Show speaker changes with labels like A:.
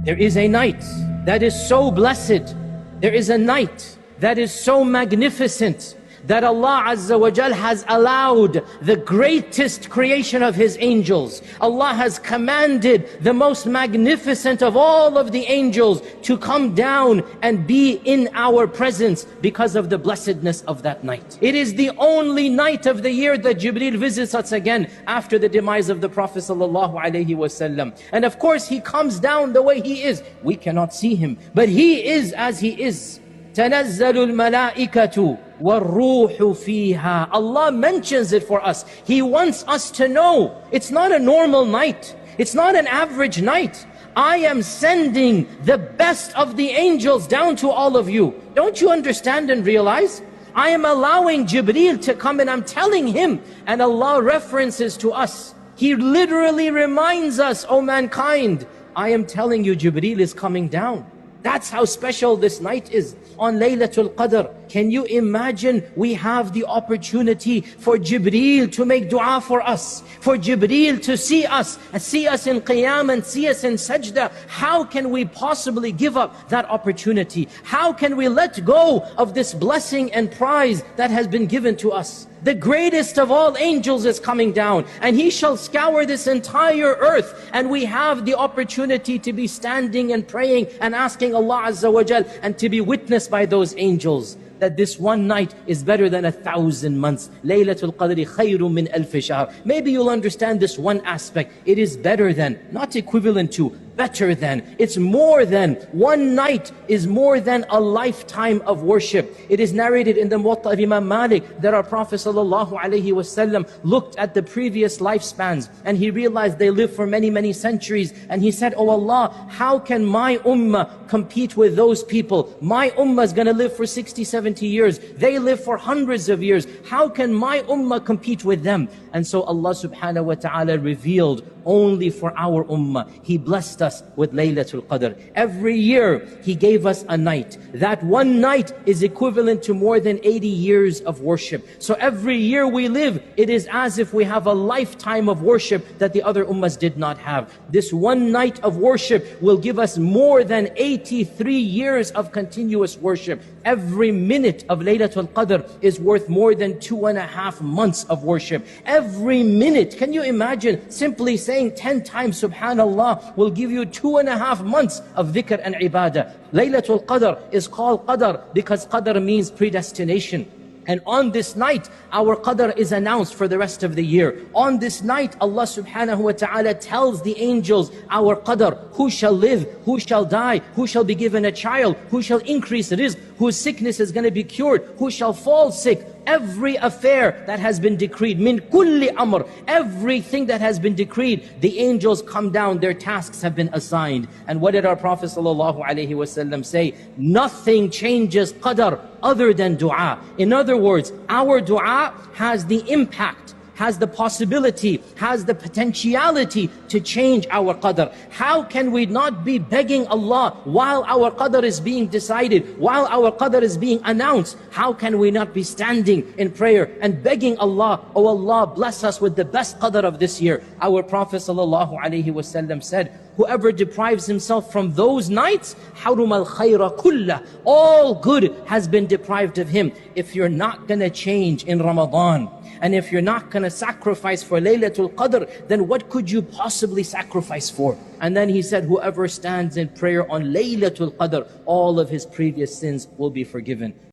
A: There is a night that is so blessed. There is a night that is so magnificent that Allah Azza wa Jal has allowed the greatest creation of His angels. Allah has commanded the most magnificent of all of the angels to come down and be in our presence because of the blessedness of that night. It is the only night of the year that Jibreel visits us again after the demise of the Prophet sallallahu alaihi wasallam. And of course He comes down the way He is. We cannot see Him, but He is as He is. تَنَزَّلُ الْمَلَائِكَةُ وَالرُّوحُ فِيهَا. Allah mentions it for us. He wants us to know it's not a normal night. It's not an average night. I am sending the best of the angels down to all of you. Don't you understand and realize? I am allowing Jibreel to come and I'm telling him, and Allah references to us. He literally reminds us, O mankind, I am telling you Jibreel is coming down. That's how special this night is. On Laylatul Qadr, can you imagine we have the opportunity for Jibreel to make dua for us, for Jibreel to see us in Qiyam and see us in Sajda. How can we possibly give up that opportunity? How can we let go of this blessing and prize that has been given to us? The greatest of all angels is coming down, and He shall scour this entire earth, and we have the opportunity to be standing and praying and asking Allah Azza wa Jal, and to be witnessed by those angels, that this one night is better than 1,000 months. Laylatul Qadri khayrun min alfi shahr. Maybe you'll understand this one aspect. It is better than, not equivalent to, better than. It's more than. One night is more than a lifetime of worship. It is narrated in the Muwatta of Imam Malik that our Prophet ﷺ looked at the previous lifespans and he realized they lived for many, many centuries. And he said, Oh Allah, how can my ummah compete with those people? My ummah is going to live for 60, 70 years. They live for hundreds of years. How can my ummah compete with them? And so Allah subhanahu wa ta'ala revealed only for our ummah. He blessed us with Laylatul Qadr. Every year He gave us a night. That one night is equivalent to more than 80 years of worship. So every year we live, it is as if we have a lifetime of worship that the other ummahs did not have. This one night of worship will give us more than 83 years of continuous worship. Every minute of Laylatul Qadr is worth more than 2.5 months of worship. Every minute, can you imagine simply saying 10 times Subhanallah will give you 2.5 months of dhikr and ibadah. Laylatul Qadr is called Qadr because Qadr means predestination. And on this night, our Qadr is announced for the rest of the year. On this night, Allah subhanahu wa ta'ala tells the angels our Qadr, who shall live, who shall die, who shall be given a child, who shall increase rizq, whose sickness is going to be cured, who shall fall sick. Every affair that has been decreed, min kulli amr, everything that has been decreed, the angels come down, their tasks have been assigned. And what did our Prophet ﷺ say? Nothing changes qadr other than dua. In other words, our dua has the impact, has the possibility, has the potentiality to change our qadr. How can we not be begging Allah while our qadr is being decided, while our qadr is being announced? How can we not be standing in prayer and begging Allah, Oh Allah, bless us with the best qadr of this year? Our Prophet ﷺ said, whoever deprives himself from those nights, حَرُمَ الْخَيْرَ كُلَّهُ, all good has been deprived of him. If you're not going to change in Ramadan, and if you're not going to sacrifice for Laylatul Qadr, then what could you possibly sacrifice for? And then he said, whoever stands in prayer on Laylatul Qadr, all of his previous sins will be forgiven.